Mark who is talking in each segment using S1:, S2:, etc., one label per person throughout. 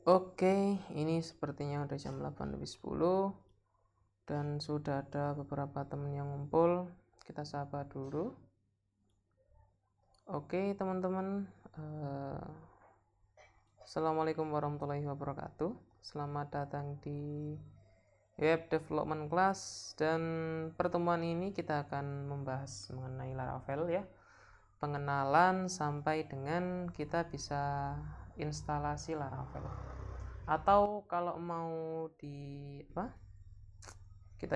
S1: Oke, ini sepertinya udah jam 8:10 dan sudah ada beberapa teman yang ngumpul. Kita sapa dulu. Oke, teman-teman. Assalamualaikum warahmatullahi wabarakatuh. Selamat datang di Web Development Class, dan pertemuan ini kita akan membahas mengenai Laravel ya. Pengenalan sampai dengan kita bisa instalasi Laravel. Atau kalau mau kita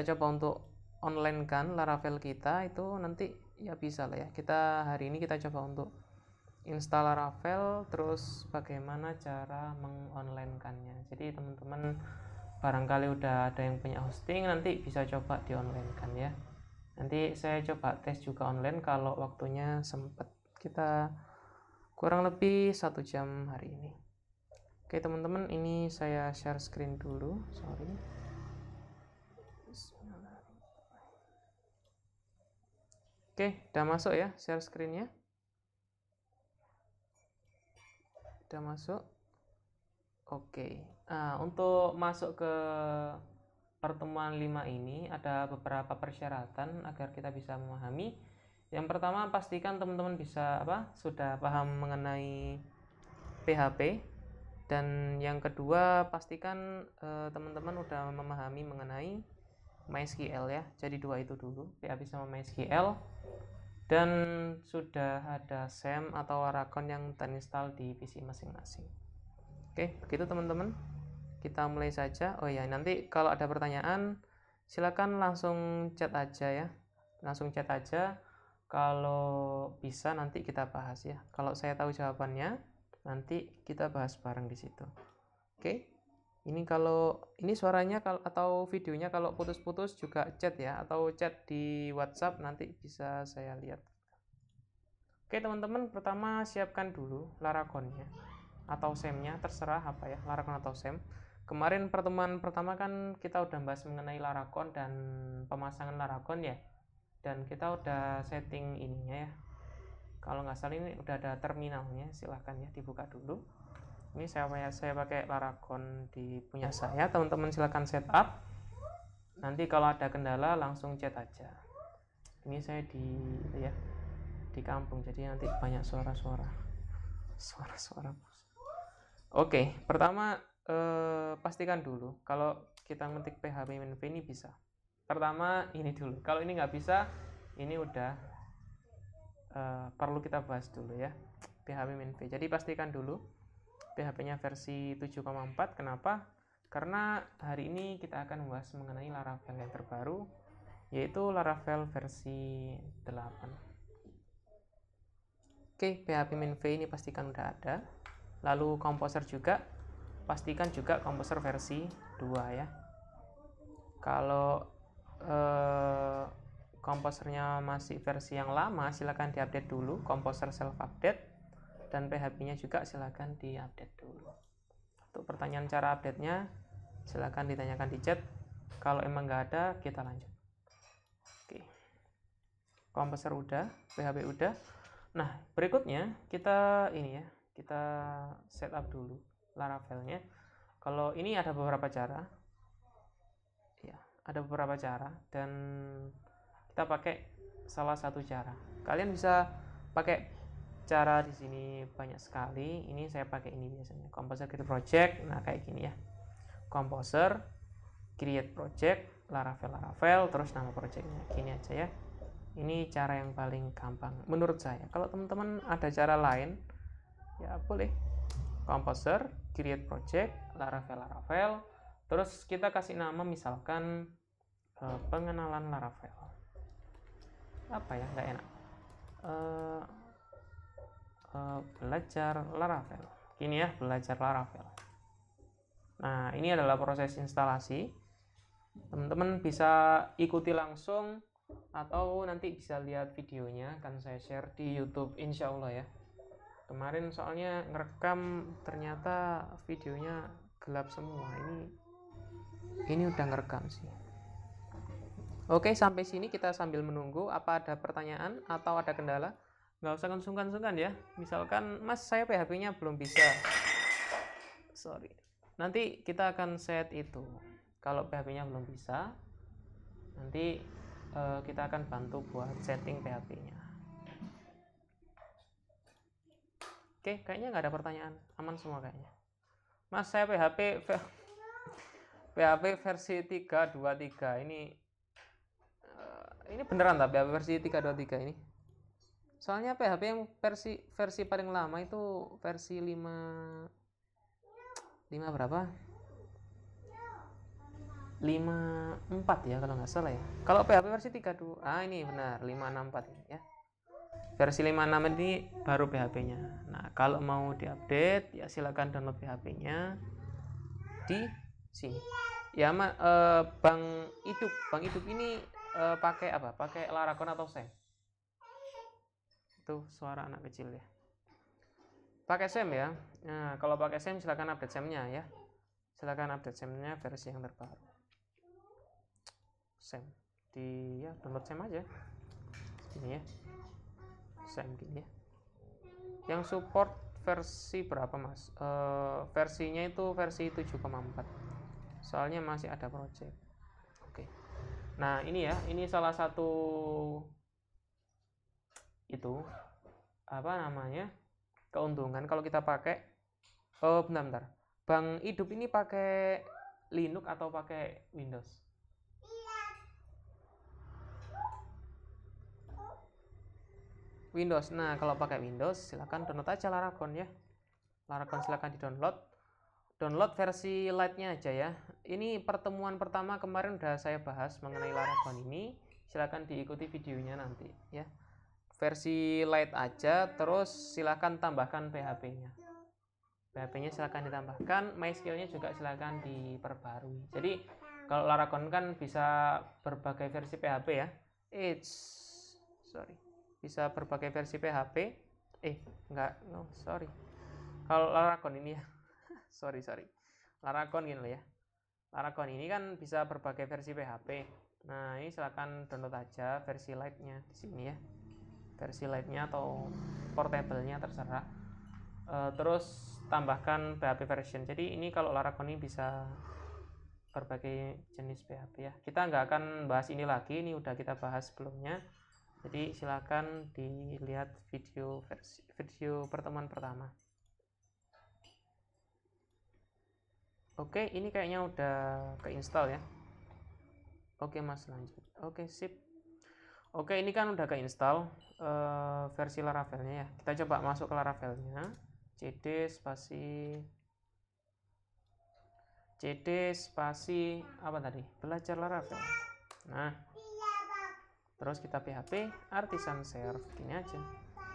S1: coba untuk online kan Laravel kita, itu nanti ya bisa lah ya. Kita hari ini kita coba untuk install Laravel, terus bagaimana cara mengonline-kannya. Jadi teman-teman barangkali udah ada yang punya hosting, nanti bisa coba di online kan ya. Nanti saya coba tes juga online kalau waktunya sempet. Kita kurang lebih 1 jam hari ini. Oke teman-teman, ini saya share screen dulu. Sorry. Oke, udah masuk ya share screen-nya? Udah masuk? Oke. Nah, untuk masuk ke pertemuan 5 ini ada beberapa persyaratan agar kita bisa memahami. Yang pertama, pastikan teman-teman bisa sudah paham mengenai PHP. Dan yang kedua, pastikan teman-teman udah memahami mengenai MySQL ya. Jadi dua itu dulu, PHP sama MySQL. Dan sudah ada SAM atau Laracon yang terinstall di PC masing-masing. Oke, begitu teman-teman. Kita mulai saja. Oh ya, nanti kalau ada pertanyaan silakan langsung chat aja ya. Langsung chat aja. Kalau bisa nanti kita bahas ya. Kalau saya tahu jawabannya, nanti kita bahas bareng di situ. Oke. Ini kalau ini suaranya atau videonya kalau putus-putus juga chat ya, atau chat di WhatsApp nanti bisa saya lihat. Oke teman-teman, pertama siapkan dulu Laraconnya atau SAM-nya, terserah apa ya, Laracon atau SAM. Kemarin pertemuan pertama kan kita udah bahas mengenai Laracon dan pemasangan Laracon ya, dan kita udah setting ininya ya. Kalau nggak salah ini udah ada terminalnya, silahkan ya dibuka dulu. Ini saya pakai Laracon di punya saya, teman-teman silahkan setup. Nanti kalau ada kendala langsung chat aja. Ini saya di kampung, jadi nanti banyak suara-suara. Oke, pertama pastikan dulu kalau kita ngetik PHP minv ini bisa. Pertama ini dulu. Kalau ini nggak bisa, ini udah perlu kita bahas dulu ya, PHP minv. Jadi pastikan dulu PHP-nya versi 7,4. Kenapa? Karena hari ini kita akan membahas mengenai Laravel yang terbaru, yaitu Laravel versi 8. Oke, PHP minv ini pastikan udah ada. Lalu Composer juga, pastikan juga Composer versi 2 ya. Kalau Composernya masih versi yang lama, silahkan diupdate dulu, Composer self update. Dan PHP-nya juga silahkan diupdate dulu. Untuk pertanyaan cara update-nya silahkan ditanyakan di chat. Kalau emang nggak ada, kita lanjut. Oke, Composer udah, PHP udah. Nah, berikutnya kita kita setup dulu Laravelnya. Kalau ini ada beberapa cara, ya, ada beberapa cara, dan kita pakai salah satu cara. Kalian bisa pakai cara di sini banyak sekali. Ini saya pakai ini biasanya, Composer create project. Nah kayak gini ya, Composer create project Laravel, terus nama projectnya gini aja ya. Ini cara yang paling gampang menurut saya. Kalau teman-teman ada cara lain ya boleh. Composer create project Laravel, terus kita kasih nama misalkan pengenalan Laravel. Apa ya, nggak enak. Belajar Laravel. Gini ya, belajar Laravel. Nah, ini adalah proses instalasi. Teman-teman bisa ikuti langsung atau nanti bisa lihat videonya, akan saya share di YouTube insya Allah ya. Kemarin soalnya ngerekam ternyata videonya gelap semua. Ini udah ngerekam sih. Oke, sampai sini kita sambil menunggu. Apa ada pertanyaan atau ada kendala? Nggak usah sungkan-sungkan ya. Misalkan, Mas, saya PHP-nya belum bisa. Sorry. nanti kita akan set itu. Kalau PHP-nya belum bisa, nanti kita akan bantu buat setting PHP-nya. Oke, kayaknya nggak ada pertanyaan, aman semua kayaknya. Mas, saya PHP versi 3.23 ini beneran tak PHP versi 3.23 ini? Soalnya PHP yang versi paling lama itu versi 5 berapa? 54 ya kalau nggak salah ya. Kalau PHP versi 32, ini benar 564 ini ya. Versi 56 ini baru PHP-nya. Nah, kalau mau diupdate ya silakan download PHP-nya di sini. Ya, Bang Hidup ini pakai apa? Pakai Laracon atau SEM? Itu suara anak kecil ya. Pakai SEM ya. Nah, kalau pakai SEM silakan update SEM-nya ya. Silakan update SEM-nya versi yang terbaru. SEM ya download SEM aja. Ini ya. SEM gini ya. Yang support versi berapa, Mas? Versinya itu versi 7,4. Soalnya masih ada project. Oke. Nah, ini ya, ini salah satu itu apa namanya? Keuntungan kalau kita pakai bentar. Bang Hidup ini pakai Linux atau pakai Windows? Windows. Nah, kalau pakai Windows silakan download aja Laracon ya. Laracon silakan di-download. Download versi Lite-nya aja ya. Ini pertemuan pertama kemarin udah saya bahas mengenai Laracon ini. Silakan diikuti videonya nanti ya. Versi Lite aja, terus silakan tambahkan PHP-nya. PHP-nya silakan ditambahkan, MySQL-nya juga silakan diperbarui. Jadi kalau Laracon kan bisa berbagai versi PHP ya. Bisa berbagai versi PHP. Kalau Laracon ini ya. sorry. Laracon gini loh ya. Laracon ini kan bisa berbagai versi PHP. Nah, ini silakan download aja versi Lite-nya di sini ya. Versi Lite-nya atau portable-nya terserah. Terus tambahkan PHP version. Jadi ini kalau Laracon ini bisa berbagai jenis PHP ya. Kita nggak akan bahas ini lagi, ini udah kita bahas sebelumnya. Jadi silakan dilihat video pertemuan pertama. Oke, ini kayaknya udah keinstall ya. Oke, Mas, lanjut. Oke, sip. Oke, ini kan udah keinstall versi Laravelnya ya. Kita coba masuk ke Laravelnya. cd spasi apa tadi? Belajar Laravel. Nah, terus kita PHP artisan serve gini aja.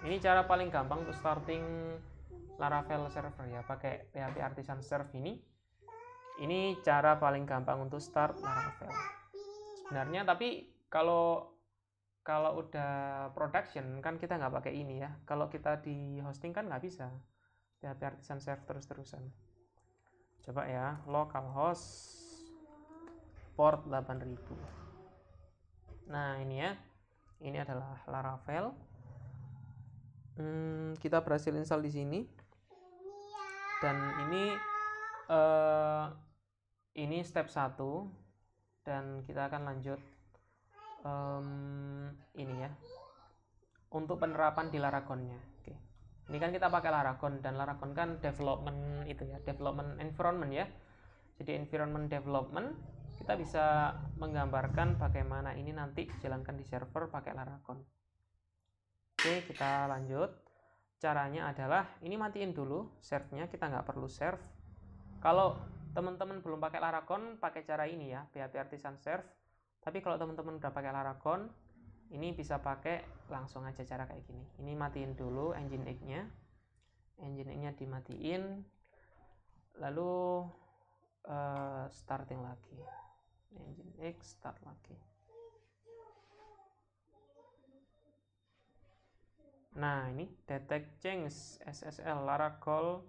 S1: Ini cara paling gampang untuk starting Laravel server ya, pakai PHP artisan serve ini. Ini cara paling gampang untuk start Laravel. Sebenarnya tapi kalau udah production kan kita nggak pakai ini ya. Kalau kita di hosting kan nggak bisa PHP artisan serve terus-terusan. Coba ya, localhost port 8000. Nah, ini ya. Ini adalah Laravel. Kita berhasil install di sini. Dan ini step 1 dan kita akan lanjut ini ya. Untuk penerapan di Laraconnya. Oke. Ini kan kita pakai Laracon dan Laracon kan development itu ya, development environment ya. Jadi environment development kita bisa menggambarkan bagaimana ini nanti dijalankan di server pakai Laracon. Oke, kita lanjut. Caranya adalah ini matiin dulu serve-nya, kita nggak perlu serve. Kalau teman-teman belum pakai Laracon, pakai cara ini ya, PHP artisan serve. Tapi kalau teman-teman udah pakai Laracon, ini bisa pakai langsung aja cara kayak gini. Ini matiin dulu Nginx-nya. Nginx-nya dimatiin. Lalu starting lagi. Nginx start lagi. Nah, ini detect change SSL Laracon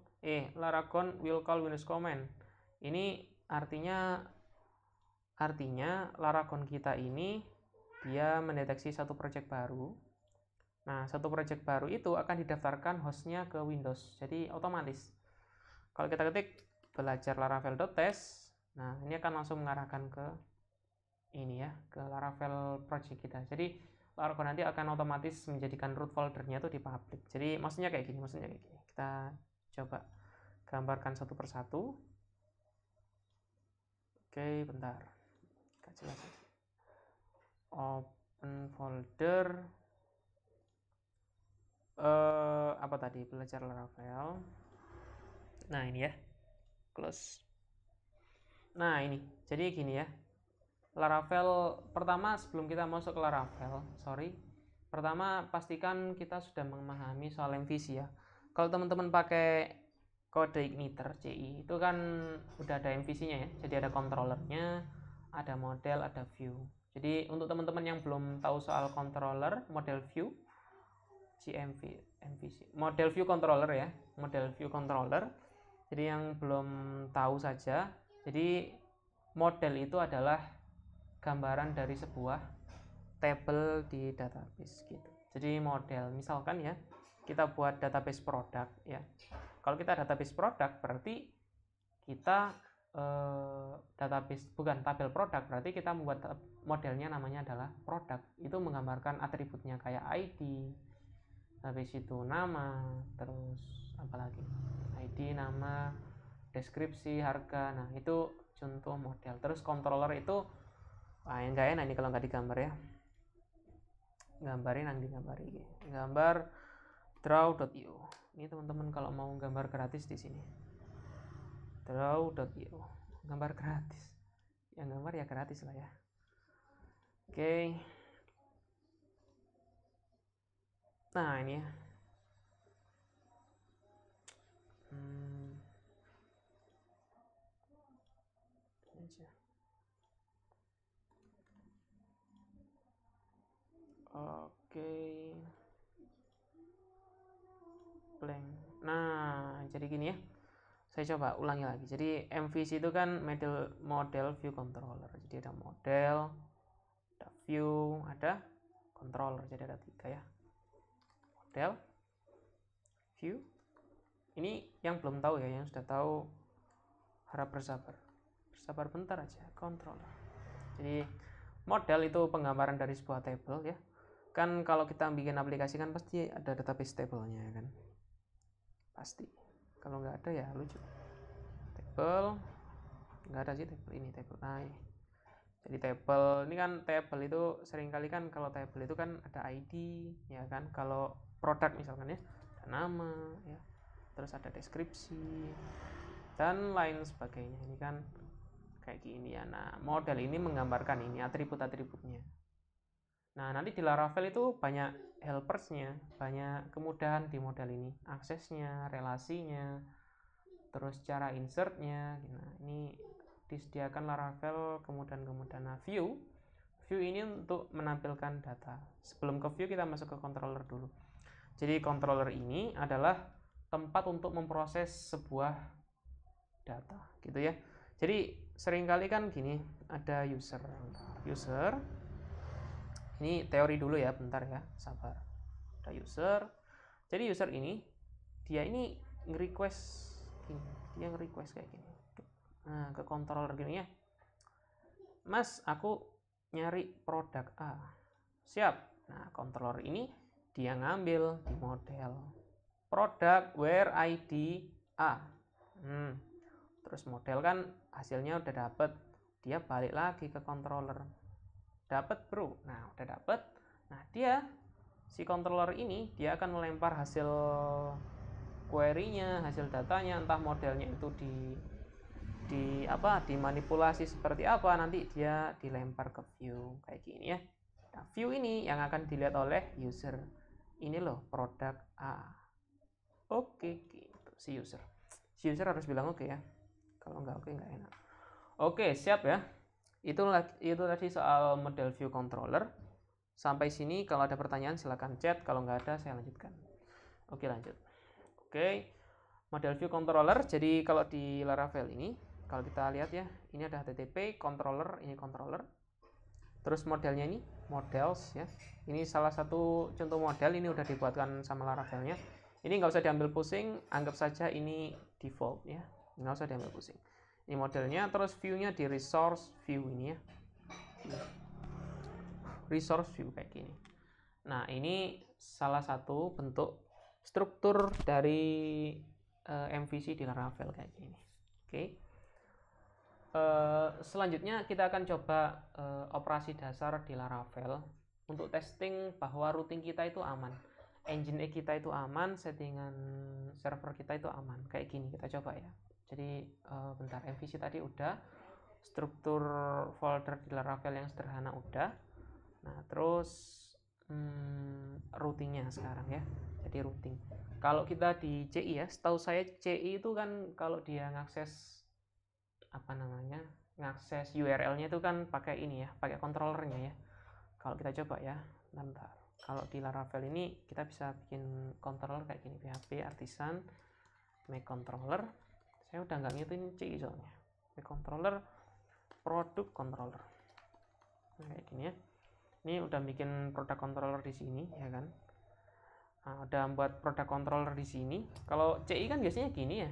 S1: will call Windows command. Ini artinya Laracon kita ini dia mendeteksi satu project baru. Nah, satu project baru itu akan didaftarkan hostnya ke Windows. Jadi otomatis. Kalau kita ketik belajar Laravel.test, nah ini akan langsung mengarahkan ke ini ya, ke Laravel project kita. Jadi Laravel nanti akan otomatis menjadikan root foldernya itu di public. Jadi maksudnya kayak gini. Kita coba gambarkan satu persatu. Oke, bentar. Gak jelas. Open folder. Apa tadi? Belajar Laravel. Nah, ini ya. Close. Nah, ini. Jadi gini ya. Laravel pertama, sebelum kita masuk ke Laravel, pertama pastikan kita sudah memahami soal MVC ya. Kalau teman-teman pakai kode igniter CI itu kan udah ada MVC-nya ya. Jadi ada controllernya, ada model, ada view. Jadi untuk teman-teman yang belum tahu soal controller, model view, MVC, model view controller ya, model view controller. Jadi yang belum tahu saja, jadi model itu adalah gambaran dari sebuah table di database gitu. Jadi model, misalkan ya, kita buat database produk ya. Kalau kita database produk berarti kita database bukan tabel produk, berarti kita membuat modelnya namanya adalah produk. Itu menggambarkan atributnya kayak ID, habis itu nama, terus apa lagi? ID, nama, deskripsi, harga. Nah, itu contoh model. Terus controller itu yang gak enak ini kalau nggak digambar ya. Gambarin yang digambari. Gambar draw.io. Ini teman-teman kalau mau gambar gratis di sini. Draw.io. Gambar gratis. Yang gambar ya gratis lah ya. Oke. Nah, ini ya. Oke. Blank. Nah, jadi gini ya. Saya coba ulangi lagi. Jadi MVC itu kan model view controller. Jadi ada model, ada view, ada controller. Jadi ada 3 ya. Model, view. Ini yang belum tahu ya, yang sudah tahu harap bersabar. Bersabar bentar aja. Controller. Jadi model itu penggambaran dari sebuah table ya. Kan kalau kita bikin aplikasi kan pasti ada database table-nya kan. Pasti. Kalau nggak ada ya lucu. Table nggak ada sih table ini, table. Nah, jadi table ini kan, table itu seringkali kan kalau table itu kan ada ID ya kan. Kalau produk misalkan ya ada nama ya, terus ada deskripsi dan lain sebagainya. Ini kan kayak gini ya. Nah, model ini menggambarkan ini atribut-atributnya. Nah, nanti di Laravel itu banyak helpersnya, banyak kemudahan di model ini, aksesnya, relasinya, terus cara insertnya. Nah, ini disediakan Laravel kemudahan-kemudahan. Nah, view ini untuk menampilkan data. Sebelum ke view kita masuk ke controller dulu. Jadi controller ini adalah tempat untuk memproses sebuah data, gitu ya. Jadi seringkali kan gini, ada user. Ini teori dulu ya, bentar ya, sabar. Ada user. Jadi user ini dia ini nge-request gini, dia nge-request kayak gini. Nah, ke controller gini ya. Mas, aku nyari produk A. Siap. Nah, controller ini dia ngambil di model produk where ID A. Terus model kan hasilnya udah dapet, dia balik lagi ke controller. Dapat bro. Nah, udah dapet. Nah, si controller ini dia akan melempar hasil query-nya, hasil datanya, entah modelnya itu dimanipulasi seperti apa, nanti dia dilempar ke view kayak gini ya. Nah, view ini yang akan dilihat oleh user. Ini loh produk A. Oke, gitu si user. Si user harus bilang oke ya. Kalau nggak oke nggak enak. Oke, siap ya. Itu tadi soal model view controller. Sampai sini kalau ada pertanyaan silahkan chat, kalau nggak ada saya lanjutkan. Oke, lanjut. Oke, model view controller. Jadi kalau di Laravel ini, kalau kita lihat ya, ini ada HTTP controller, ini controller. Terus modelnya ini models ya. Ini salah satu contoh model, ini udah dibuatkan sama Laravelnya. Ini nggak usah diambil pusing, anggap saja ini default ya. nggak usah diambil pusing. Ini modelnya, terus view-nya di resource view ini ya, resource view kayak gini. Nah, ini salah satu bentuk struktur dari MVC di Laravel kayak gini. Oke. Selanjutnya kita akan coba operasi dasar di Laravel untuk testing bahwa routing kita itu aman, engine kita itu aman, settingan server kita itu aman. Kayak gini kita coba ya. Jadi bentar, MVC tadi udah, struktur folder di Laravel yang sederhana udah. Nah, terus routingnya sekarang ya. Jadi routing. Kalau kita di CI ya, setahu saya CI itu kan kalau dia ngakses apa namanya, ngakses URL-nya itu kan pakai ini ya, pakai controllernya ya. Kalau kita coba ya, bentar. Kalau di Laravel ini kita bisa bikin controller kayak gini, PHP artisan make controller. Saya udah nggak ngituin CI soalnya. Make controller, produk controller. Nah, kayak gini ya. Ini udah bikin produk controller di sini ya kan. Nah, udah buat produk controller di sini. Kalau CI kan biasanya gini ya,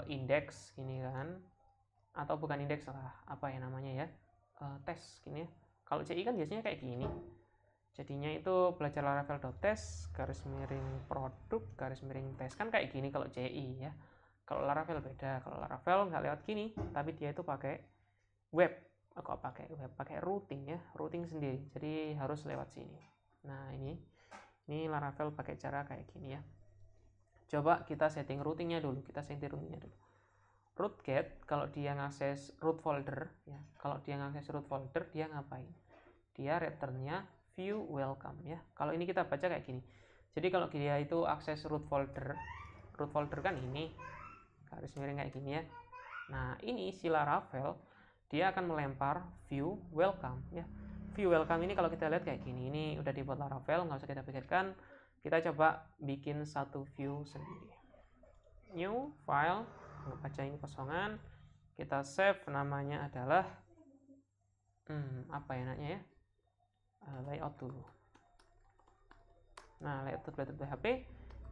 S1: index gini kan, atau bukan index lah, apa ya namanya ya, tes gini ya. Kalau CI kan biasanya kayak gini. Jadinya itu belajar laravel.tes garis miring produk garis miring tes, kan kayak gini kalau CI ya. Kalau Laravel beda. Kalau Laravel nggak lewat gini, tapi dia itu pakai web. Kok pakai web? Pakai routing ya, routing sendiri. Jadi harus lewat sini. Nah, ini Laravel pakai cara kayak gini ya. Coba kita setting routingnya dulu. Root get, kalau dia ngakses root folder ya. Kalau dia ngakses root folder, dia ngapain? Dia returnnya view welcome ya. Kalau ini kita baca kayak gini. Jadi kalau dia itu akses root folder kan ini garis miring kayak gini ya. Nah, ini si Laravel dia akan melempar view welcome ya. View welcome ini kalau kita lihat kayak gini. Ini udah dibuat Laravel, nggak usah kita pikirkan. Kita coba bikin satu view sendiri. New file, baca ini kosongan. Kita save, namanya adalah apa enaknya ya? Layout dulu. Nah, layout PHP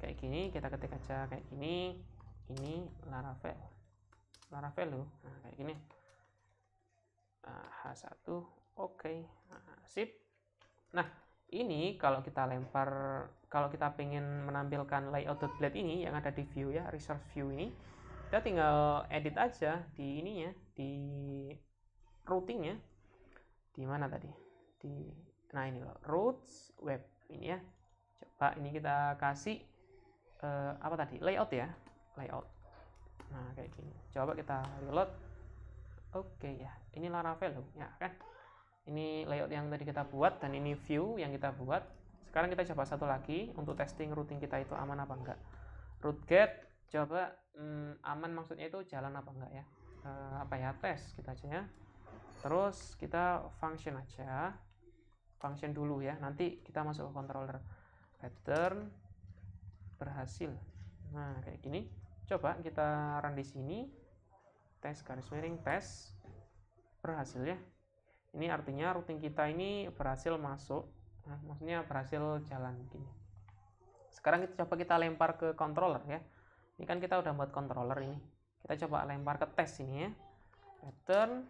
S1: kayak gini, kita ketik aja kayak gini. Ini Laravel loh. Nah, kayak gini. H1, oke. Nah, sip. Nah, ini kalau kita lempar, kalau kita pengen menampilkan layout.blade ini yang ada di view ya, resource view ini, kita tinggal edit aja di ininya, di routingnya. Di mana tadi? Nah, ini loh, routes web ini ya. Coba ini kita kasih apa tadi? Layout ya, layout. Nah, kayak gini. Coba kita reload. Oke ya, ini Laravel loh, ya kan? Ini layout yang tadi kita buat dan ini view yang kita buat. Sekarang kita coba satu lagi untuk testing routing kita itu aman apa enggak. Root get, coba aman maksudnya itu jalan apa enggak ya? Apa ya, tes kita aja ya. Terus kita function aja, function dulu ya. Nanti kita masuk ke controller. Pattern berhasil. Nah, kayak gini. Coba kita run di sini. Tes garis miring tes berhasil ya. Ini artinya routing kita ini berhasil masuk, nah, maksudnya berhasil jalan gini. Sekarang kita lempar ke controller ya. Ini kan kita udah buat controller ini. Kita coba lempar ke tes ini ya. Pattern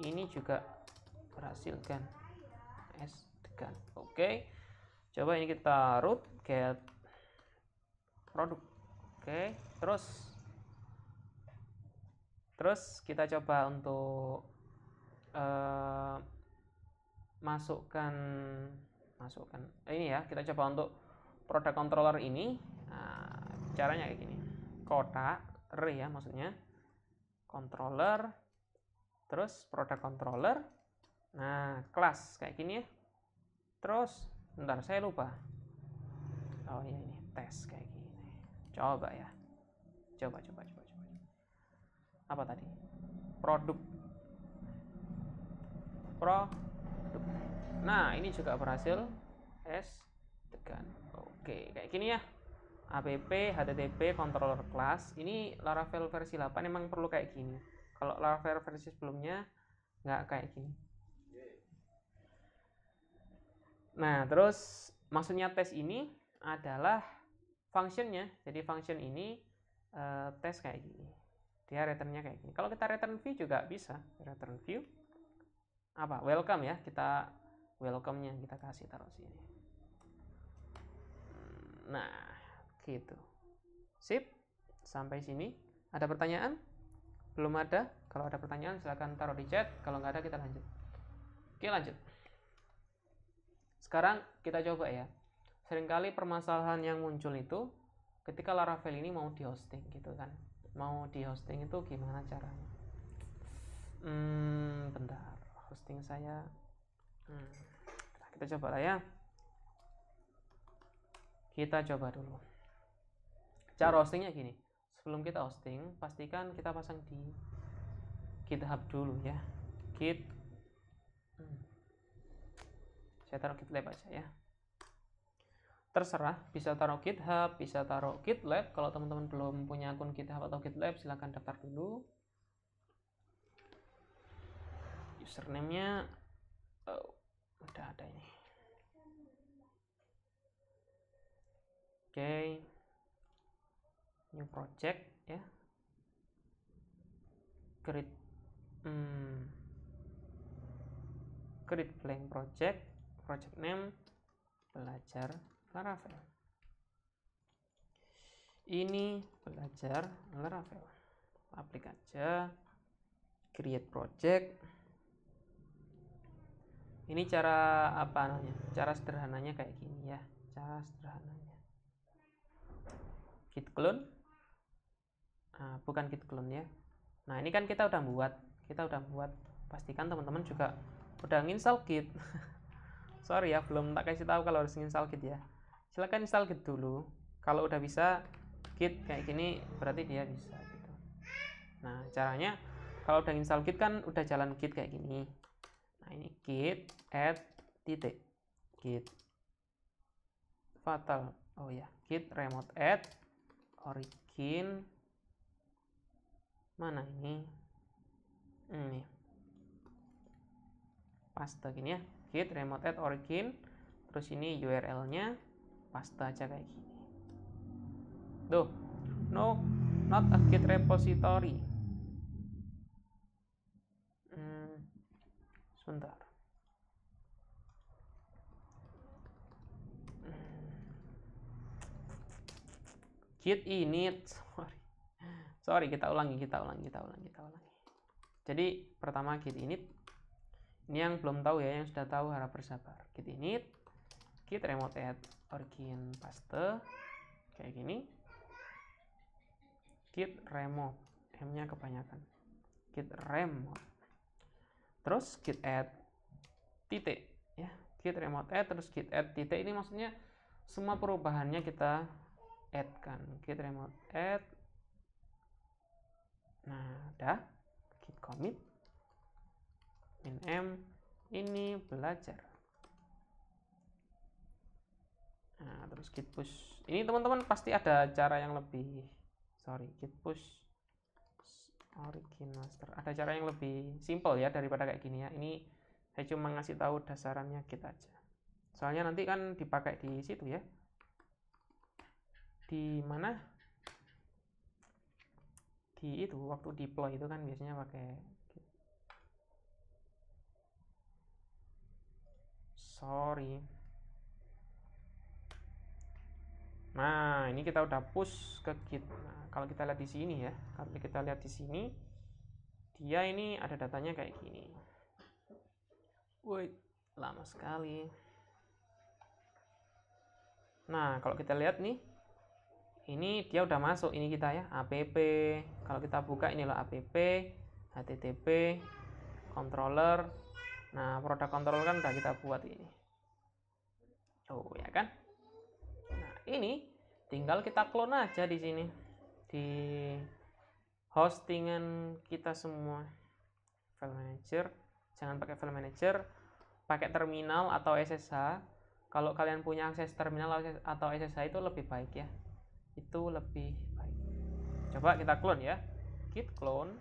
S1: ini juga berhasil kan. Tekan. Oke. Coba ini kita root get produk. Oke. Terus kita coba untuk masukkan ini ya, kita coba untuk product controller ini. Nah, caranya kayak gini, kotak array ya, maksudnya controller, terus product controller, nah kelas kayak gini ya. Terus bentar, saya lupa, oh ini tes kayak gini. Coba ya, coba apa tadi, produk. Nah, ini juga berhasil. Tekan. Oke, kayak gini ya. app http controller class. Ini Laravel versi 8 emang perlu kayak gini. Kalau Laravel versi sebelumnya nggak kayak gini. Nah, terus maksudnya tes ini adalah functionnya. Jadi function ini tes kayak gini. Dia returnnya kayak gini. Kalau kita return view juga bisa. Return view apa? Welcome ya. Kita welcome-nya kita kasih taruh sini. Nah, gitu. Sip. Sampai sini. Ada pertanyaan? Belum ada? Kalau ada pertanyaan silahkan taruh di chat. Kalau nggak ada kita lanjut. Oke, lanjut. Sekarang kita coba ya. Seringkali permasalahan yang muncul itu ketika Laravel ini mau di hosting gitu kan. Mau di hosting itu gimana caranya? Bentar. Hosting saya. Kita coba lah ya. Kita coba dulu. Cara hostingnya gini. Sebelum kita hosting, pastikan kita pasang di GitHub dulu ya. Saya taruh GitLab aja ya. Terserah, bisa taruh GitHub, bisa taruh GitLab. Kalau teman-teman belum punya akun GitHub atau GitLab, silahkan daftar dulu. Username-nya udah ada ini. Oke. New project ya. Create blank project name belajar Laravel. Ini belajar Laravel. Klik aja, create project. Ini cara apa namanya? Cara sederhananya kayak gini ya. Cara sederhananya. Git clone. Bukan git clone ya. Nah, ini kan kita udah buat. Pastikan teman-teman juga udah nginstall Git. Sorry ya, belum tak kasih tahu kalau harus nginstall Git ya. Silahkan install Git dulu. Kalau udah bisa Git kayak gini, berarti dia bisa gitu. Nah, caranya kalau udah install Git kan udah jalan Git kayak gini. Nah, ini git add titik. Git fatal. Oh ya, git remote add origin. Mana ini? Ini. Paste gini ya. Git remote add origin. Terus ini URL-nya paste aja kayak gini. Tuh. No, not a git repository. Sebentar. Git init. Sorry, kita ulangi. Jadi pertama git init. Ini yang belum tahu ya, yang sudah tahu harap bersabar. Git init, git remote add origin paste kayak gini. Git remote, M-nya kebanyakan. Git remote. Terus git add titik ya. Git remote add terus git add titik, ini maksudnya semua perubahannya kita add kan. Git remote add. Nah, udah. Git commit min m ini belajar. Nah, terus git push. Ini teman-teman pasti ada cara yang lebih, git push origin master. Ada cara yang lebih simple ya daripada kayak gini ya. Ini saya cuma ngasih tahu dasarannya git aja. Soalnya nanti kan dipakai di situ ya. Di mana? Di itu waktu deploy itu kan biasanya pakai git. Sorry. Nah, ini kita udah push ke Git. Nah, kalau kita lihat di sini ya, dia ini ada datanya kayak gini. Woi, lama sekali. Nah, kalau kita lihat nih, ini dia udah masuk ini kita ya, app. Kalau kita buka ini loh app, http, controller. Nah, produk controller kan udah kita buat ini. Oh, ya kan? Nah, ini tinggal kita clone aja di sini. Di hostingan kita semua. File manager, jangan pakai file manager, pakai terminal atau SSH. Kalau kalian punya akses terminal atau SSH itu lebih baik ya. Itu lebih baik. Coba kita clone ya. Git clone.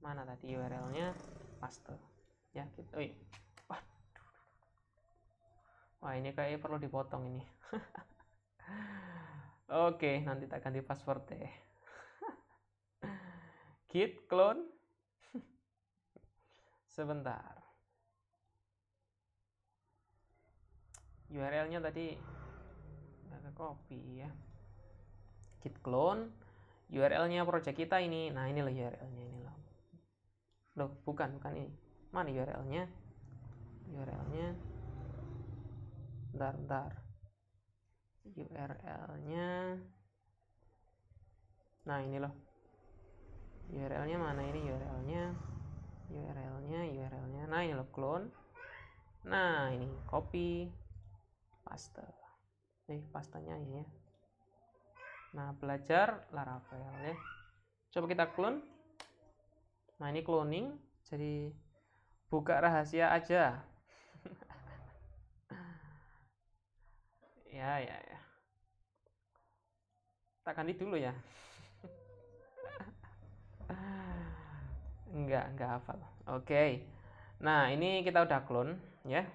S1: Mana tadi URL-nya? Paste. Ya, gitu. Wah, ini kayak perlu dipotong ini. Oke, nanti tak ganti password deh. Git clone. Sebentar. URL-nya tadi nggak ke copy ya. Git clone. URL-nya project kita ini. Nah, ini loh URL-nya ini loh. Loh, bukan ini. Mana URL-nya? URL-nya. Bentar. URL-nya. Nah, ini loh. URL-nya mana ini URL-nya? URL-nya. Nah, ini loh clone. Nah, ini copy, paste. Pastanya ini ya. Nah, belajar Laravel ya. Coba kita clone. Nah, ini cloning. Jadi buka rahasia aja. ya. Tak ganti dulu ya. Enggak hafal. Oke. Nah, ini kita udah clone ya.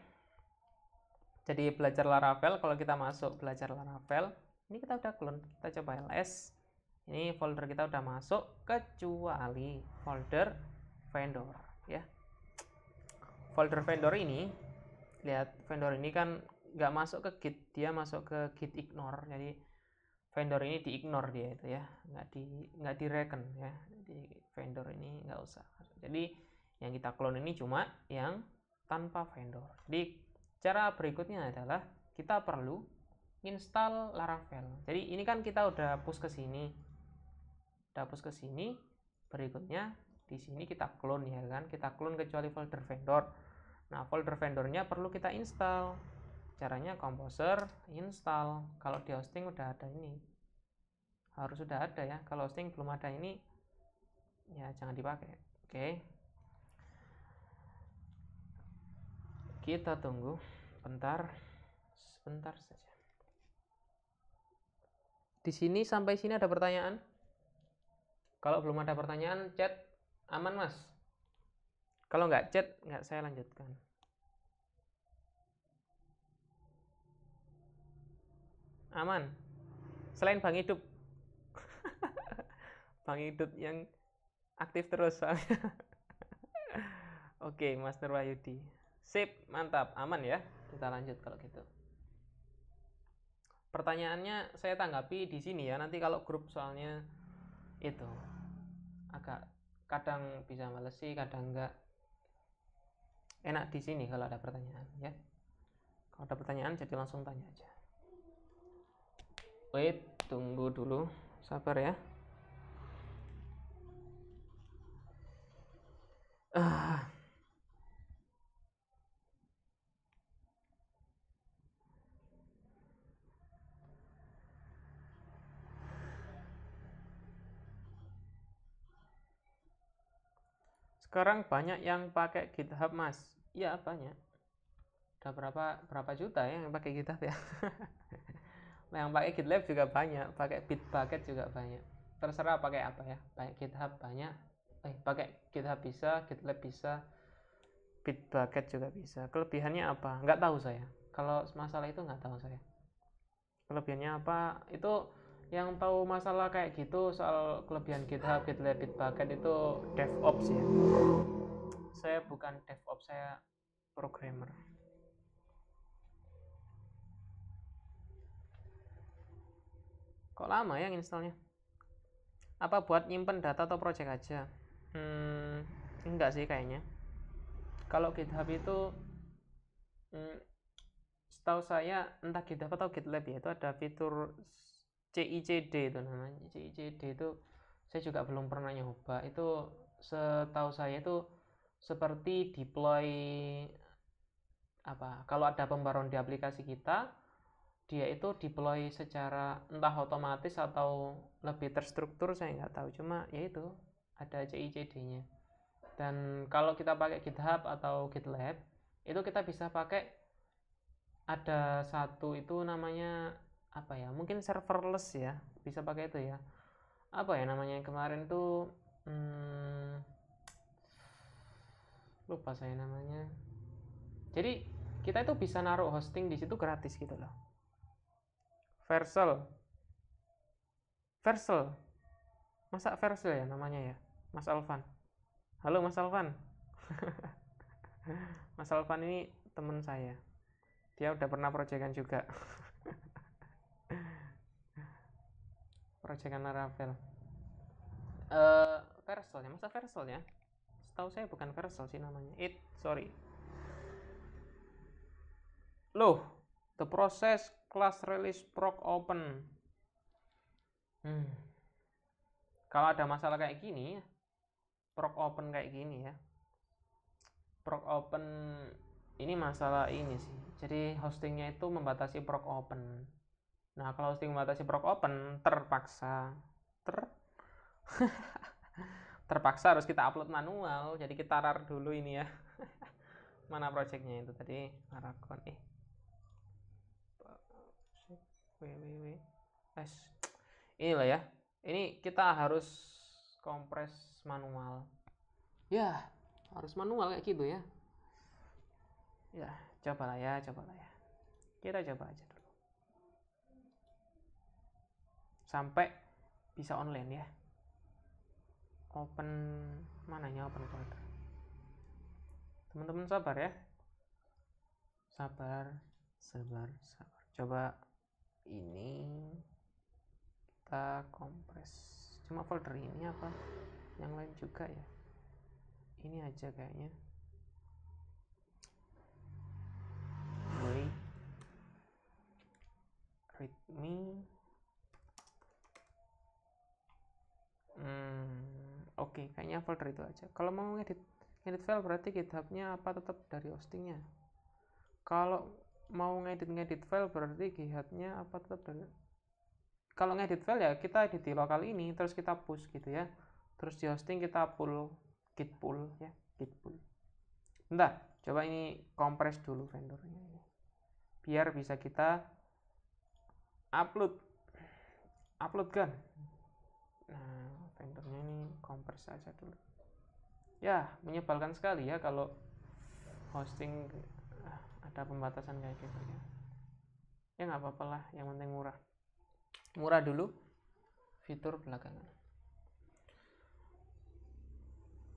S1: Jadi belajar Laravel, kalau kita masuk belajar Laravel, ini kita udah clone. Kita coba ls. Ini folder kita udah masuk kecuali folder vendor ya. Folder vendor ini, lihat vendor ini kan nggak masuk ke Git, dia masuk ke Git ignore. Jadi vendor ini di ignore dia itu ya, nggak direken ya. Jadi vendor ini nggak usah. Jadi yang kita clone ini cuma yang tanpa vendor. Jadi cara berikutnya adalah kita perlu install Laravel. Jadi ini kan kita udah push ke sini. Berikutnya di sini kita clone ya kan. Kita clone kecuali folder vendor. Nah, folder vendornya perlu kita install. Caranya Composer install. Kalau di hosting udah ada ini. Harus sudah ada ya. Kalau hosting belum ada ini ya jangan dipakai. Oke. Kita tunggu sebentar saja. Di sini sampai sini ada pertanyaan? Kalau belum ada pertanyaan, chat aman, Mas. Kalau nggak chat, nggak saya lanjutkan. Aman. Selain Bang Hidup. Bang Hidup yang aktif terus soalnya. Oke, Mas Nurwahyudi. Sip, mantap, aman ya. Kita lanjut kalau gitu. Pertanyaannya saya tanggapi di sini ya. Nanti kalau grup soalnya itu agak kadang bisa males sih, kadang enggak. Enak di sini kalau ada pertanyaan ya. Kalau ada pertanyaan jadi langsung tanya aja. Wait, tunggu dulu. Sabar ya. Sekarang banyak yang pakai GitHub, Mas. Iya, banyak. Udah berapa juta ya yang pakai GitHub ya. Yang pakai GitLab juga banyak, pakai Bitbucket juga banyak. Terserah pakai apa ya. Pakai GitHub banyak. Pakai GitHub bisa, GitLab bisa, Bitbucket juga bisa. Kelebihannya apa? Nggak tahu saya. Kalau masalah itu nggak tahu saya. Kelebihannya apa? Itu yang tahu masalah kayak gitu soal kelebihan GitHub, GitLab, Bitbucket itu DevOps ya. Saya bukan DevOps, saya programmer. Kok lama ya installnya? Apa buat nyimpen data atau project aja? Enggak sih kayaknya. Kalau GitHub itu setahu saya entah GitHub atau GitLab ya, itu ada fitur CICD itu namanya. CICD itu saya juga belum pernah nyoba. Itu setahu saya itu seperti deploy apa? Kalau ada pembaruan di aplikasi kita, dia itu deploy secara entah otomatis atau lebih terstruktur, saya nggak tahu. Cuma ya itu ada CICD-nya. Dan kalau kita pakai GitHub atau GitLab, itu kita bisa pakai ada satu itu namanya apa ya? Mungkin serverless ya, bisa pakai itu ya. Apa ya namanya kemarin tuh lupa saya namanya. Jadi kita itu bisa naruh hosting di situ gratis gitu loh. Vercel. Versel. Masa Versel ya namanya ya? Mas Alvan. Halo Mas Alvan. Mas Alvan ini teman saya. Dia udah pernah proyekan juga. Proyekan Laravel. Versel ya, masa Versel ya? Setahu saya bukan Versel sih namanya. Sorry. Loh, the process class release proc open. Kalau ada masalah kayak gini, proc open kayak gini ya. Proc open ini masalah ini sih. Jadi hostingnya itu membatasi proc open. Nah, kalau hosting membatasi proc open, terpaksa harus kita upload manual. Jadi kita rar dulu ini ya. Mana projectnya itu tadi? Aragon inilah ya. Ini kita harus kompres manual. Ya, harus manual kayak gitu ya. Ya, cobalah ya. Kita coba aja dulu. Sampai bisa online ya. Open mananya open folder. Teman-teman sabar ya. Sabar. Coba ini kita kompres. Cuma folder ini apa? Yang lain juga ya. Ini aja kayaknya. Readme. Oke, kayaknya folder itu aja. Kalau mau ngedit file berarti GitHub-nya apa tetap dari hostingnya? Kalau mau ngedit file berarti GitHub-nya apa tetap dari. Kalau ngedit file ya kita edit di lokal ini terus kita push gitu ya. Terus di hosting kita pull git pull ya, git pull. Bentar, coba ini kompres dulu vendornya ini. Biar bisa kita upload kan. Nah, vendornya ini kompres aja dulu. Ya, menyebalkan sekali ya kalau hosting ada pembatasan kayak gitu ya. Ya nggak apa-apa lah, yang penting murah. Murah dulu, fitur belakangan.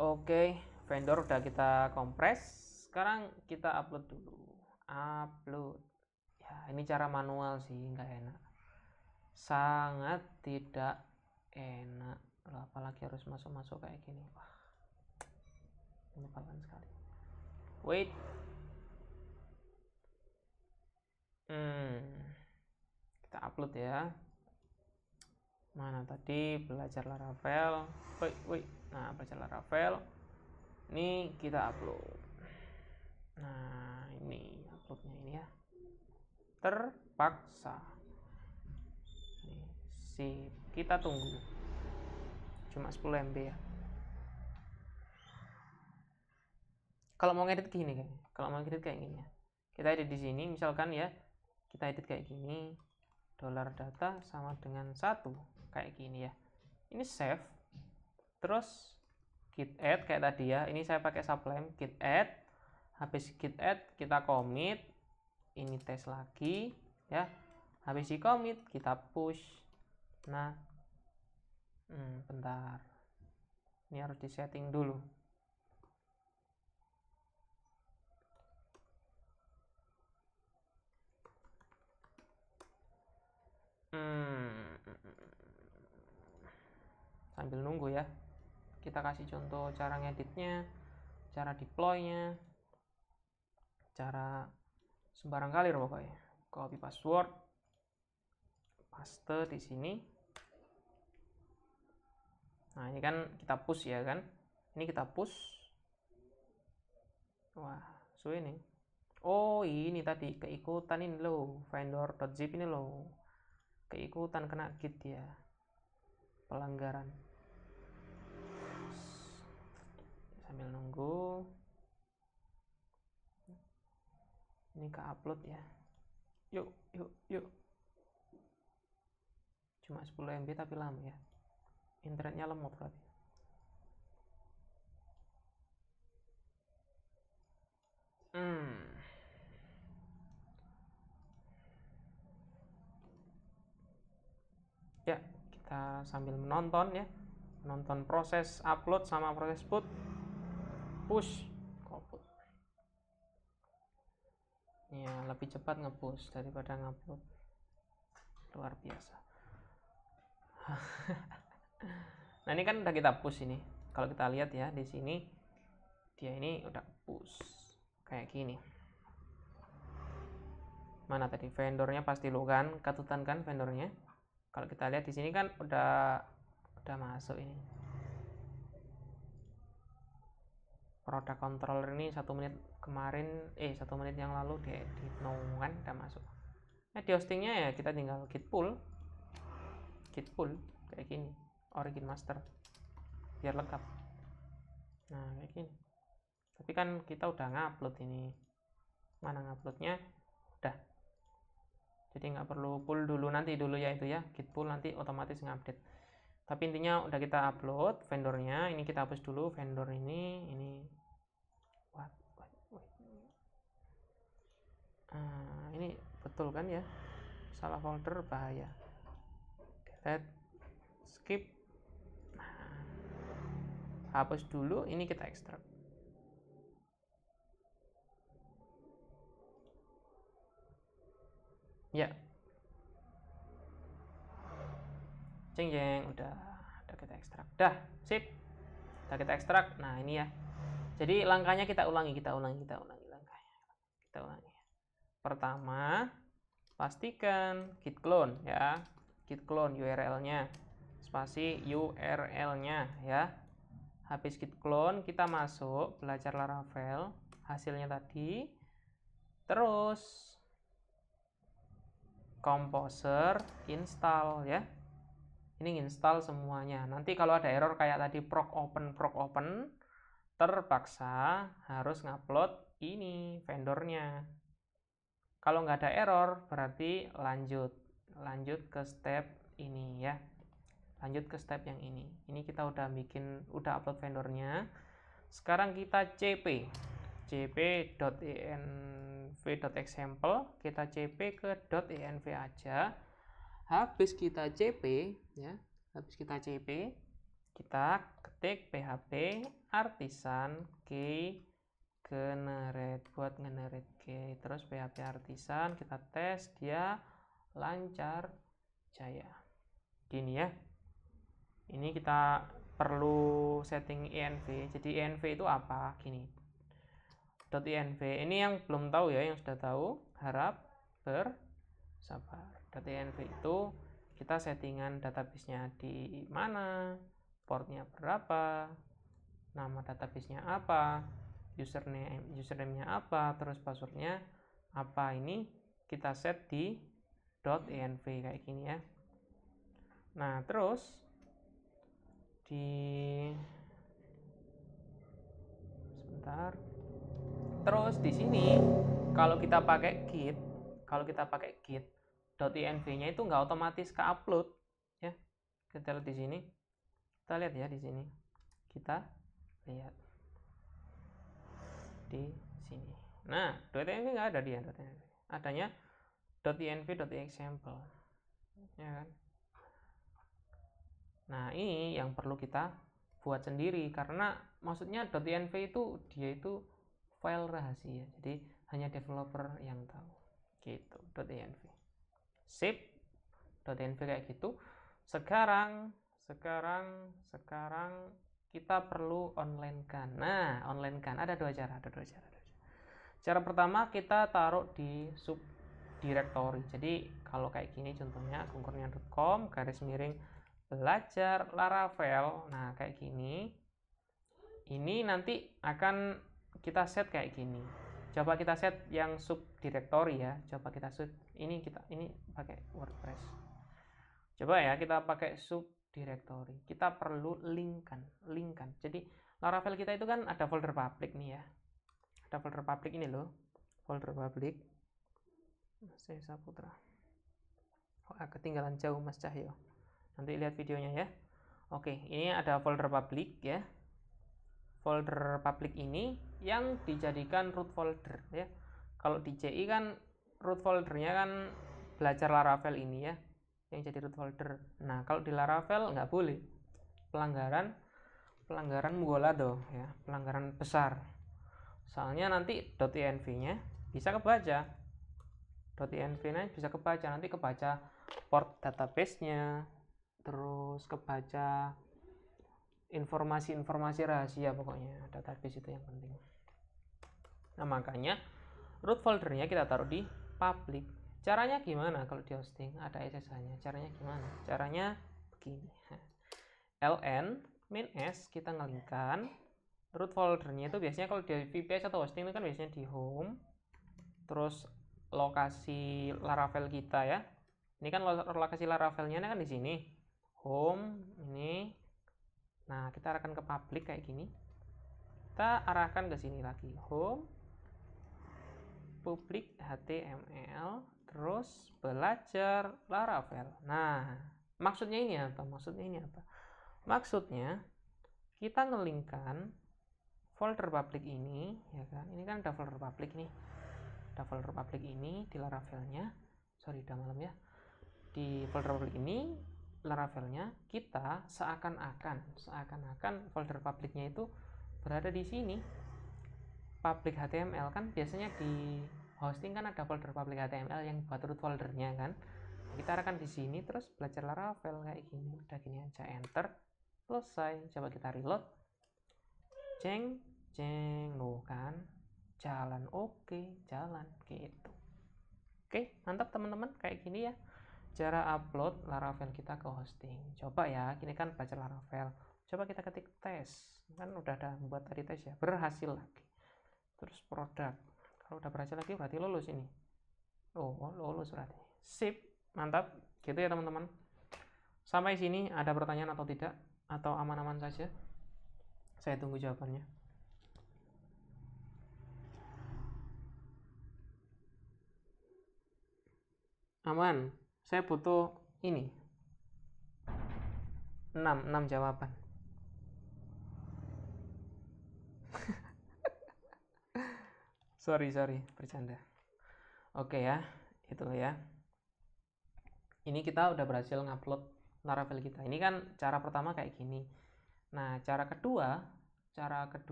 S1: Oke, vendor udah kita kompres. Sekarang kita upload dulu. Upload. Ya, ini cara manual sih, nggak enak. Sangat tidak enak. Loh, apalagi harus masuk kayak gini. Wah, menyebalkan sekali. Wait. Kita upload ya. Mana tadi belajar Laravel. Nah, belajar Laravel. Ini kita upload. Nah, ini uploadnya ini ya. Terpaksa. Sip, kita tunggu. Cuma 10 MB ya. Kalau mau ngedit gini kan. Kalau mau ngedit kayak gini ya. Kita edit di sini misalkan ya. Kita edit kayak gini. $data sama dengan 1 kayak gini ya. Ini save. Terus git add kayak tadi ya. Ini saya pakai Sublime git add. Habis git add kita commit. Ini tes lagi ya. Habis di commit kita push. Nah, bentar. Ini harus disetting dulu. Sambil nunggu ya. Kita kasih contoh cara ngeditnya, cara deploynya, cara sembarang kali pokoknya. Copy password, paste di sini. Nah, ini kan kita push ya kan. Ini kita push. Wah, ini. Oh, ini tadi keikutan ini loh, vendor.zip ini loh. Keikutan kena git ya. Pelanggaran. Sambil nunggu. Ini ke upload ya. Yuk. Cuma 10 MB tapi lama ya. Internetnya lemot berarti. Ya, kita sambil menonton ya, menonton proses upload sama proses push output. Ya, lebih cepat nge-push daripada ngupload. Luar biasa. Nah, ini kan udah kita push ini. Kalau kita lihat ya di sini, dia ini udah push kayak gini. Mana tadi vendornya, pasti lo kan, katutan kan vendornya. Kalau kita lihat di sini kan udah masuk ini. Product controller ini 1 menit kemarin, 1 menit yang lalu diedit kan udah masuk. Nah, di hostingnya ya kita tinggal git pull kayak gini, origin master biar lengkap. Nah, kayak gini. Tapi kan kita udah ngupload ini. Mana nguploadnya? Udah. Jadi nggak perlu pull dulu, nanti dulu ya itu ya, git pull nanti otomatis ngupdate. Tapi intinya udah kita upload vendornya. Ini kita hapus dulu vendor ini. Ini betul kan ya? Salah folder bahaya. Delete, skip. Hapus dulu. Ini kita ekstrak. Ya. Jeng udah kita ekstrak. Dah, sip. Udah kita ekstrak. Nah, ini ya. Jadi langkahnya kita ulangi langkahnya. Kita ulangi. Pertama, pastikan git clone ya. Git clone URL-nya. Spasi URL-nya ya. Habis git clone, kita masuk belajar Laravel, hasilnya tadi. Terus Composer install ya. Ini install semuanya. Nanti kalau ada error kayak tadi proc open, terpaksa harus ngupload ini vendornya. Kalau nggak ada error berarti lanjut ke step ini ya. Lanjut ke step yang ini. Ini kita udah upload vendornya. Sekarang kita cp.env.example, kita cp ke .env aja. Habis kita cp ya, kita ketik php artisan key generate buat generate key, terus php artisan kita tes dia lancar jaya. Gini ya. Ini kita perlu setting env. Jadi env itu apa? Gini. .env ini yang belum tahu ya, yang sudah tahu harap bersabar. .env itu kita settingan database-nya di mana, portnya berapa, nama database-nya apa, username-nya apa, terus password-nya apa. Ini kita set di .env kayak gini ya. Nah, terus terus di sini kalau kita pakai git .env-nya itu nggak otomatis ke upload ya. Kita lihat di sini. Kita lihat ya di sini. Kita lihat di sini. Nah, .env nggak ada dia .env. Adanya .env.example. Ya kan? Nah, ini yang perlu kita buat sendiri karena maksudnya .env itu dia itu file rahasia. Jadi hanya developer yang tahu. Gitu, .env. Sip. .env kayak gitu. Sekarang kita perlu online kan. Nah, online kan ada dua cara. Cara pertama kita taruh di subdirectory. Jadi kalau kayak gini contohnya gungkurnya.com /belajar Laravel. Nah, kayak gini. Ini nanti akan kita set kayak gini. Coba kita set yang subdirectory ya. Coba kita set ini pakai WordPress. Coba ya kita pakai subdirectory. Kita perlu linkkan. Jadi Laravel kita itu kan ada folder public nih ya. Ada folder public ini loh. Folder public. Saya Saputra. Ketinggalan jauh Mas Cahyo. Nanti lihat videonya ya. Oke, ini ada folder public ya. Folder public ini yang dijadikan root folder ya. Kalau di CI kan root foldernya kan belajar Laravel ini ya. yang jadi root folder. Nah, kalau di Laravel nggak boleh. Pelanggaran Mugolado ya, pelanggaran besar. Soalnya nanti .env-nya bisa kebaca. .env-nya bisa kebaca, nanti kebaca port database-nya, terus kebaca informasi-informasi rahasia, pokoknya database itu yang penting. Nah, makanya root foldernya kita taruh di public. Caranya gimana kalau di hosting? Ada SSH-nya. Caranya gimana? Caranya begini. ln -s kita ngelingkan root foldernya itu biasanya kalau di VPS atau hosting itu kan biasanya di home, terus lokasi Laravel kita ya. Ini kan lokasi Laravelnya kan di sini. Home ini. Nah, kita arahkan ke public kayak gini. Kita arahkan ke sini lagi. Home public HTML terus belajar Laravel. Nah, maksudnya ini apa? Maksudnya kita ngelingkan folder public ini, ya kan? Ini kan ada folder public nih. Ada folder public ini di Laravelnya. Sorry, udah malam ya. Di folder public ini Laravelnya kita seakan-akan folder publicnya itu berada di sini. Public HTML kan biasanya di hosting kan ada folder public HTML yang buat root foldernya kan. Kita arahkan di sini terus belajar Laravel kayak gini. Udah gini aja, enter, selesai. Coba kita reload. Ceng, loh kan jalan, oke, jalan gitu. Oke, mantap teman-teman, kayak gini ya cara upload Laravel kita ke hosting. Coba ya, ini kan belajar Laravel. Coba kita ketik tes, kan udah ada buat tadi tes ya, berhasil lagi. Terus produk, kalau udah berhasil lagi berarti lulus ini. Oh, lulus berarti. Sip, mantap. Gitu ya teman-teman. Sampai sini ada pertanyaan atau tidak? Atau aman-aman saja? Saya tunggu jawabannya. Aman. Saya butuh ini. 6 jawaban. sorry, bercanda. Oke ya, itu ya. Ini kita udah berhasil ngupload Laravel kita. Ini kan cara pertama kayak gini. Nah, cara kedua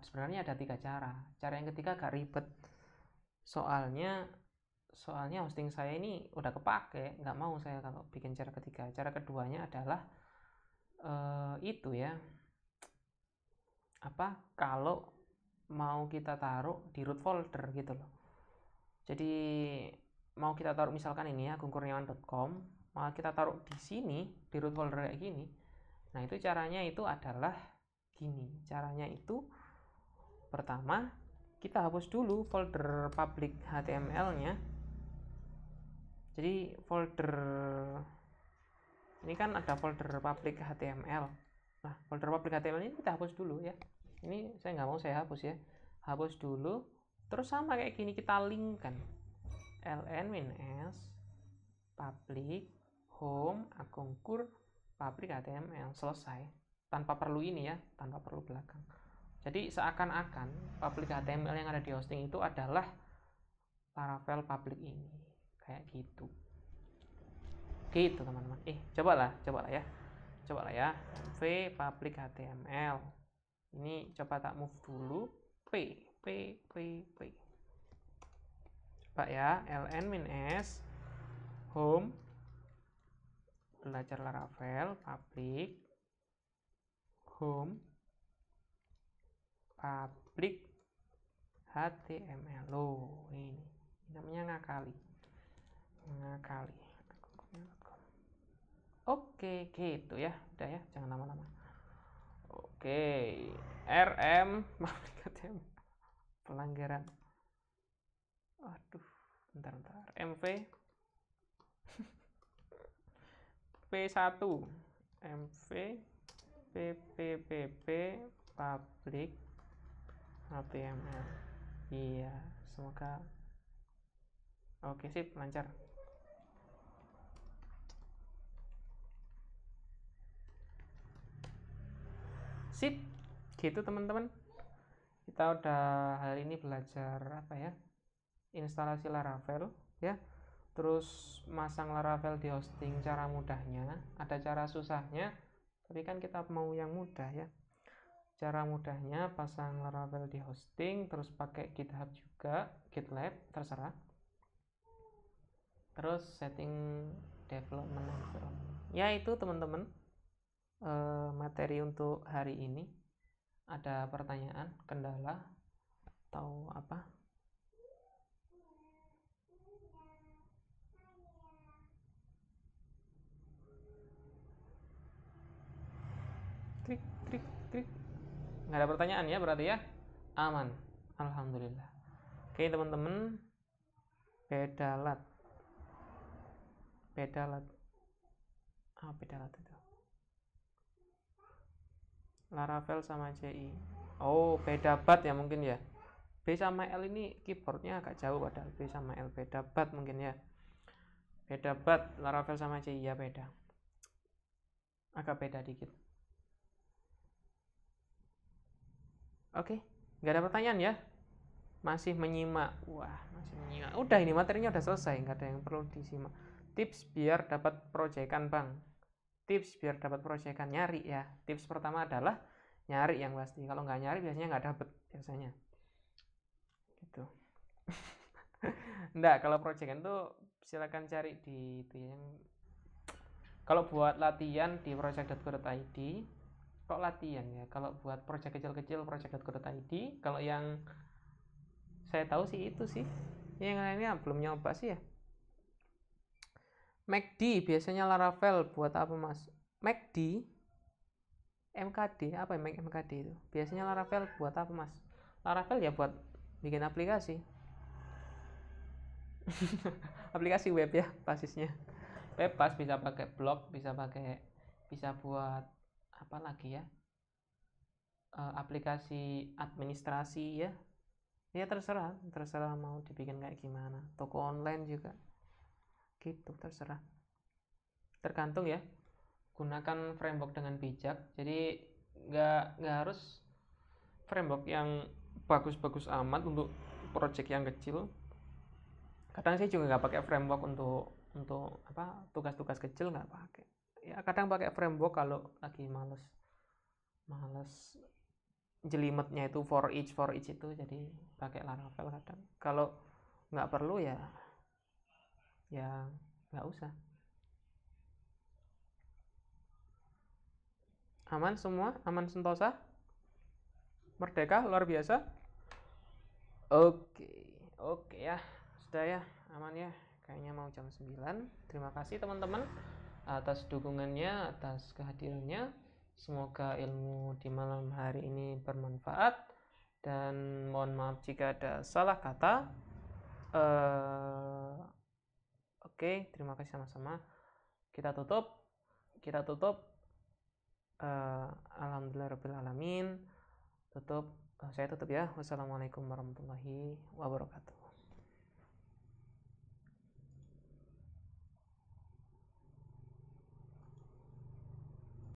S1: sebenarnya ada 3 cara. Cara yang ketiga agak ribet. Soalnya hosting saya ini udah kepake, nggak mau saya kalau bikin cara ketiga. Cara keduanya adalah itu ya, kalau mau kita taruh di root folder gitu loh. Jadi mau kita taruh misalkan ini ya agungkurniawan.com, mau kita taruh di sini di root folder kayak gini. Nah, itu caranya itu adalah gini. Caranya itu pertama kita hapus dulu folder public HTML-nya. Jadi folder ini kan ada folder public HTML. Nah, folder public HTML ini kita hapus dulu ya. Ini saya nggak mau saya hapus ya. Hapus dulu. Terus sama kayak gini kita linkkan. ln-s public home agungkur public HTML, selesai. Tanpa perlu ini ya, tanpa perlu belakang. Jadi seakan-akan public HTML yang ada di hosting itu adalah Laravel public ini. Kayak gitu. Gitu teman-teman. Cobalah ya. mv public HTML. Ini coba tak move dulu. P. Coba ya, ln-s home belajar Laravel public home public HTML. Loh, ini namanya ngakali. Oke, gitu ya. Udah ya, jangan lama-lama. Oke, RM public HTML pelanggaran. Aduh, bentar. MV P1 MV PPPP public HTML. Iya, semoga oke, sip, lancar. Sip, gitu teman-teman. Kita udah hari ini belajar instalasi Laravel ya. terus masang Laravel di hosting cara mudahnya, ada cara susahnya, tapi kan kita mau yang mudah ya. Cara mudahnya pasang Laravel di hosting, terus pakai GitHub juga, GitLab, terserah. Terus setting development environment. Ya itu teman-teman, materi untuk hari ini. Ada pertanyaan, kendala, atau apa? Klik, klik, klik. Nggak ada pertanyaan ya berarti ya? Aman. Alhamdulillah. Oke teman-teman, pedalat. Pedalat. Pedalat itu. Laravel sama CI. Oh, pedabat ya mungkin ya. B sama L ini keyboardnya agak jauh padahal B sama L. Pedabat mungkin ya. Pedabat Laravel sama CI ya beda. Agak beda dikit. Oke, nggak ada pertanyaan ya? Masih menyimak. Wah, masih menyimak. Udah ini materinya udah selesai, nggak ada yang perlu disimak. Tips biar dapat proyekan bang. Tips biar dapat proyekan, nyari ya. Tips pertama adalah nyari yang pasti. Kalau nggak nyari biasanya nggak dapet biasanya. Gitu. Nggak, kalau proyekan tuh silakan cari di itu yang. Kalau buat latihan di project.co.id, kok latihan ya? Kalau buat project kecil-kecil project.co.id, kalau yang saya tahu sih itu sih. Yang lainnya belum nyoba sih ya. MACD biasanya Laravel buat apa mas? MACD, MKD apa ya MKD itu? Biasanya Laravel buat apa mas? Laravel ya buat bikin aplikasi. Aplikasi web ya basisnya. Bebas, bisa pakai blog, bisa buat apa lagi ya? Aplikasi administrasi ya. Ya terserah mau dibikin kayak gimana. Toko online juga. Gitu, terserah. Tergantung ya. Gunakan framework dengan bijak. Jadi nggak harus framework yang bagus-bagus amat untuk project yang kecil. Kadang saya juga nggak pakai framework untuk apa tugas-tugas kecil, nggak pakai. Ya kadang pakai framework kalau lagi males jelimetnya itu for each itu, jadi pakai Laravel kadang. Kalau nggak perlu ya nggak usah. Aman semua, aman sentosa, merdeka luar biasa. Oke ya, sudah ya, aman ya. Kayaknya mau jam 9. Terima kasih teman-teman atas dukungannya, atas kehadirannya. Semoga ilmu di malam hari ini bermanfaat, dan mohon maaf jika ada salah kata. Oke, terima kasih sama-sama. Kita tutup. Alhamdulillahirrahmanirrahim. Saya tutup ya. Wassalamualaikum warahmatullahi wabarakatuh.